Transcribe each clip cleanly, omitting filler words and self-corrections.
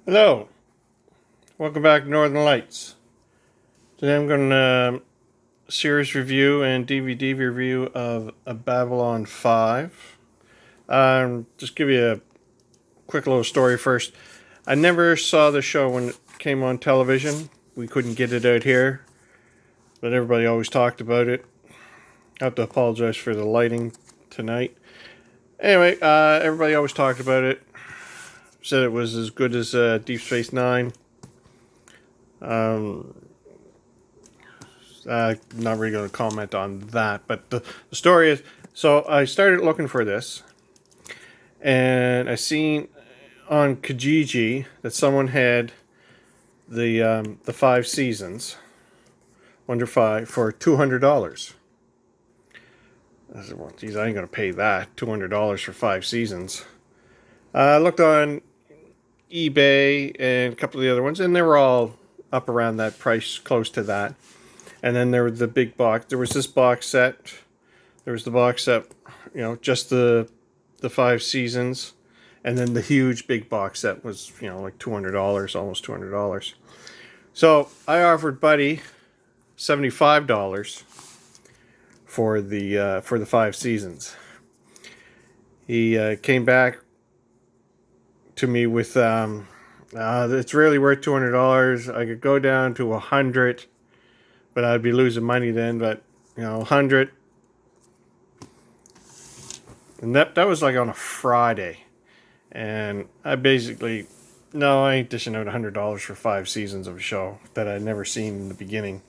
Hello, welcome back to Northern Lights. Today I'm going to series review and DVD review of a Babylon 5. Just give you a quick little story first. I never saw the show when it came on television. We couldn't get it out here, but everybody always talked about it. I have to apologize for the lighting tonight. Anyway, everybody always talked about it. Said it was as good as Deep Space Nine. Not really going to comment on that, but the story is, so I started looking for this, and I seen on Kijiji that someone had the 5 seasons, Wonder Five, for $200. I said, well, geez, I ain't going to pay that $200 for 5 seasons. I looked on eBay and a couple of the other ones, and they were all up around that price, close to that. And then there was the big box. There was this box set. There was the box set, just the 5 seasons, and then the huge big box set was, like $200, almost $200. So I offered Buddy $75 for the 5 seasons. He came back to me with it's really worth $200. I could go down to $100, but I'd be losing money then. But $100. And that was like on a Friday. And I basically, no, I ain't dishing out $100 for 5 seasons of a show that I'd never seen in the beginning.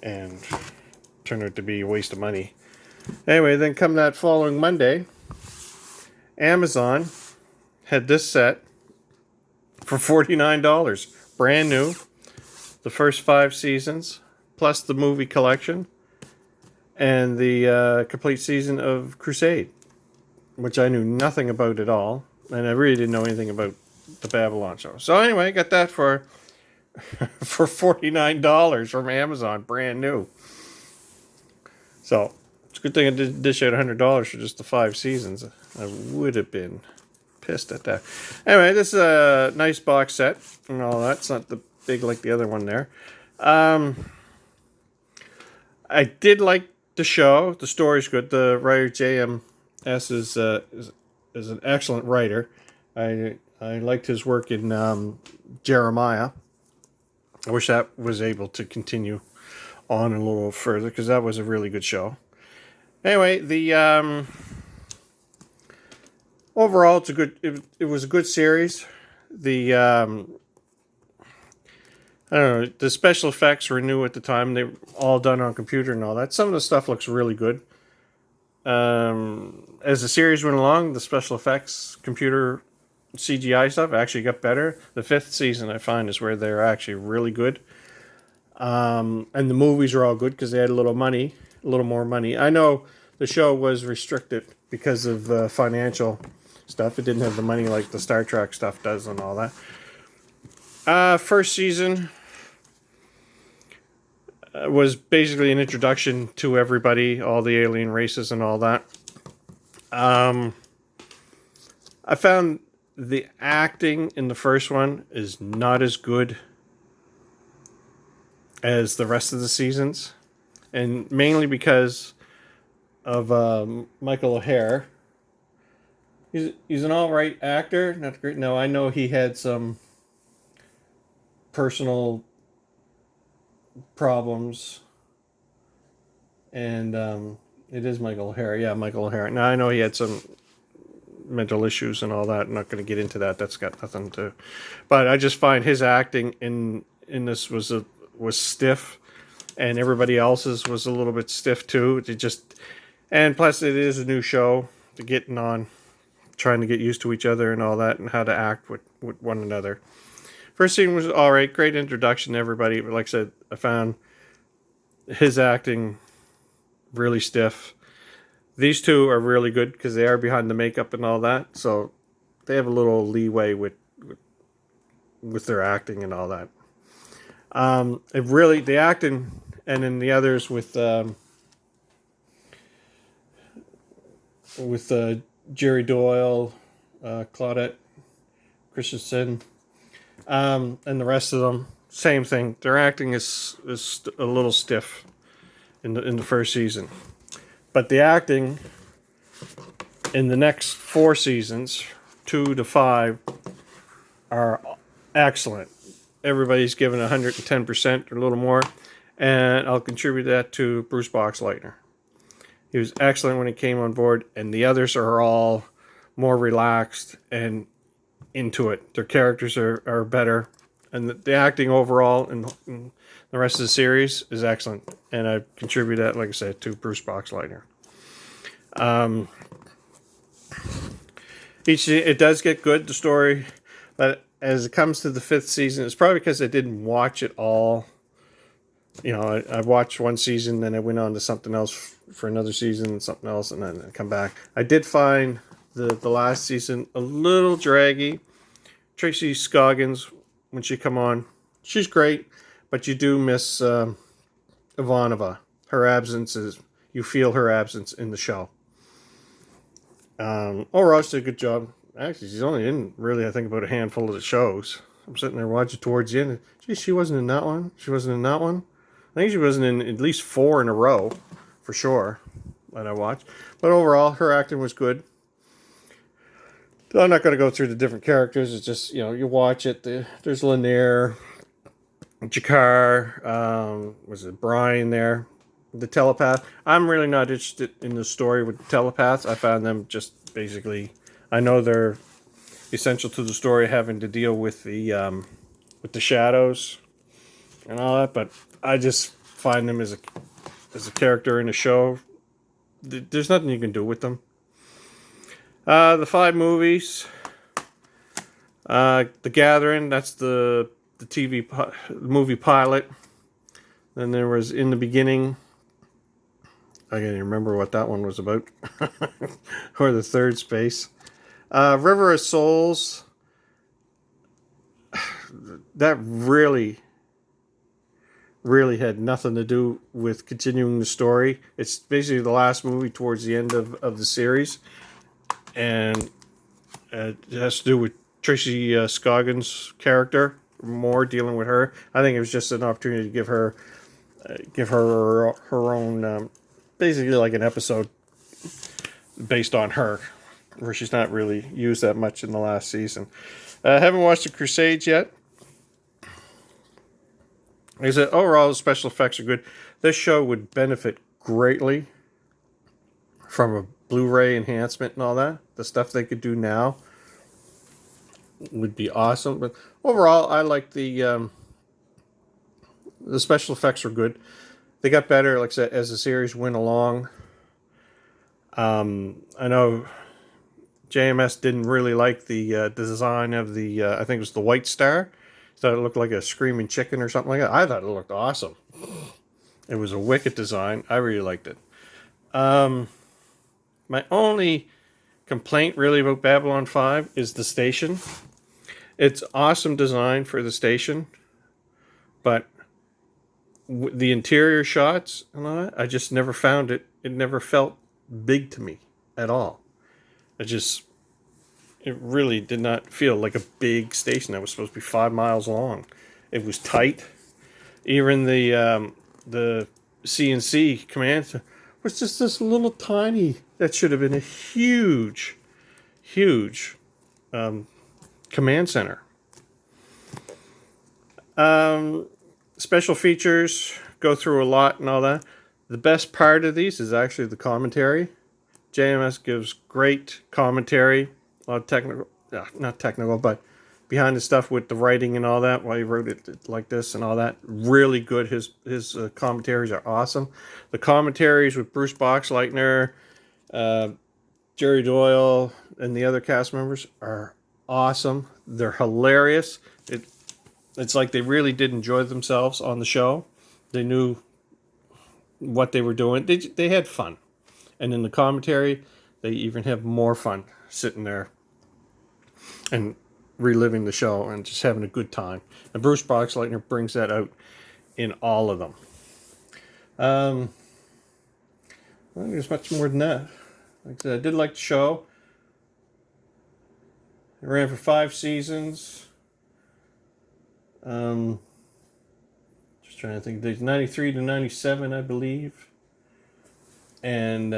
And turned out to be a waste of money. Anyway, then come that following Monday, Amazon had this set for $49. Brand new. The first 5 seasons, plus the movie collection. And the complete season of Crusade, which I knew nothing about at all, and I really didn't know anything about the Babylon show. So anyway, I got that for for $49 from Amazon, brand new. So it's a good thing I did dish out $100 for just the 5 seasons. I would have been pissed at that. Anyway, this is a nice box set and all that. It's not the big like the other one there. I did like the show. The story's good. The writer JMS is an excellent writer. I liked his work in Jeremiah. I wish that was able to continue on a little further because that was a really good show. Anyway, the overall it's a good. It was a good series. The I don't know. The special effects were new at the time. They were all done on computer and all that. Some of the stuff looks really good. As the series went along, the special effects, computer CGI stuff actually got better. The 5th season, I find, is where they're actually really good. And the movies are all good because they had a little more money. I know the show was restricted because of financial stuff. It didn't have the money like the Star Trek stuff does and all that. First season was basically an introduction to everybody, all the alien races and all that. I found the acting in the first one is not as good as the rest of the seasons, and mainly because of Michael O'Hare. He's an all right actor, not great. No, I know he had some personal problems, and it is Michael O'Hare. Yeah, Michael O'Hare. Now I know he had some mental issues and all that. I'm not going to get into that. That's got nothing to. But I just find his acting in this was stiff, and everybody else's was a little bit stiff too. And plus it is a new show. To getting on, trying to get used to each other and all that, and how to act with one another. First scene was all right, great introduction to everybody. But like I said, I found his acting really stiff. These two are really good because they are behind the makeup and all that, so they have a little leeway with their acting and all that. It really the acting, and then the others with Jerry Doyle, Claudette Christensen. And the rest of them, same thing. Their acting is a little stiff in the first season, but the acting in the next 4 seasons, 2 to 5, are excellent. Everybody's given 110% or a little more, and I'll contribute that to Bruce Boxleitner. He was excellent when he came on board, and the others are all more relaxed and into it. Their characters are better, and the acting overall in the rest of the series is excellent. And I contribute that, like I said, to Bruce Boxleitner. It does get good, the story, but as it comes to the 5th season, it's probably because I didn't watch it all. You know, I watched one season, then I went on to something else for another season, and something else, and then I come back. I did find the last season a little draggy. Tracy Scoggins, when she come on, she's great, but you do miss Ivanova. Her absence you feel her absence in the show. Overall, she did a good job. Actually, she's only in, really, I think, about a handful of the shows. I'm sitting there watching towards the end. Gee, she wasn't in that one. She wasn't in that one. I think she wasn't in at least 4 in a row, for sure, that I watched. But overall, her acting was good. I'm not going to go through the different characters. It's just, you know, you watch it. There's Lanier, Jakar, was it Brian there? The telepath. I'm really not interested in the story with the telepaths. I found them just basically, I know they're essential to the story, having to deal with the shadows and all that, but I just find them as a character in the show. There's nothing you can do with them. The 5 movies. The Gathering, that's the movie pilot. Then there was In the Beginning. I can't even remember what that one was about. Or the Third Space. River of Souls. That really had nothing to do with continuing the story. It's basically the last movie towards the end of the series. And it has to do with Tracy Scoggins' character, more dealing with her. I think it was just an opportunity to give her her own, basically like an episode based on her, where she's not really used that much in the last season. I haven't watched The Crusades yet. Like I said, overall, the special effects are good. This show would benefit greatly from a Blu-ray enhancement and all that. The stuff they could do now would be awesome. But overall, I like the special effects are good. They got better, like I said, as the series went along. I know JMS didn't really like the design of the, I think it was the White Star. Thought it looked like a screaming chicken or something like that. I thought it looked awesome. It was a wicked design. I really liked it. My only complaint really about Babylon 5 is the station. It's awesome design for the station, but the interior shots and all that, I just never found it. It never felt big to me at all. It really did not feel like a big station that was supposed to be 5 miles long. It was tight. Even the CNC command was just this little tiny. That should have been a huge command center. Special features, go through a lot and all that. The best part of these is actually the commentary. JMS gives great commentary. A lot of technical, not technical, but behind the stuff with the writing and all that, why he wrote it like this and all that. Really good. His commentaries are awesome. The commentaries with Bruce Boxleitner, Jerry Doyle, and the other cast members are awesome. They're hilarious. It's like they really did enjoy themselves on the show. They knew what they were doing. They had fun. And in the commentary, they even have more fun sitting there and reliving the show and just having a good time. And Bruce Boxleitner brings that out in all of them. I don't think there's much more than that. Like I said, I did like the show. It ran for 5 seasons. Just trying to think. There's 93 to 97, I believe. And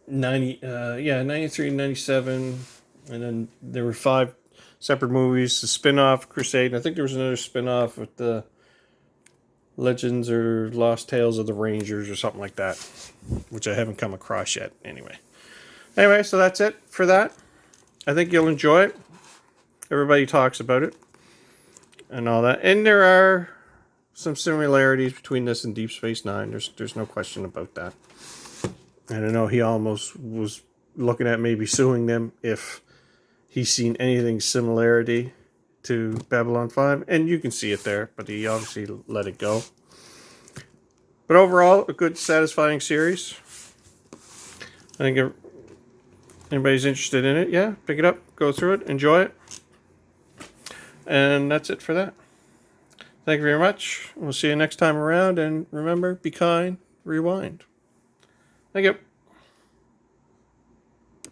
93 to 97. And then there were 5 separate movies. The spin-off, Crusade. And I think there was another spin-off with the Legends or Lost Tales of the Rangers or something like that, which I haven't come across yet. Anyway, so that's it for that. I think you'll enjoy it. Everybody talks about it and all that. And there are some similarities between this and Deep Space Nine. There's no question about that. And I know he almost was looking at maybe suing them if he's seen anything similarity to Babylon 5. And you can see it there, but he obviously let it go. But overall, a good, satisfying series. I think if anybody's interested in it, yeah, pick it up, go through it, enjoy it. And that's it for that. Thank you very much. We'll see you next time around. And remember, be kind, rewind. Thank you.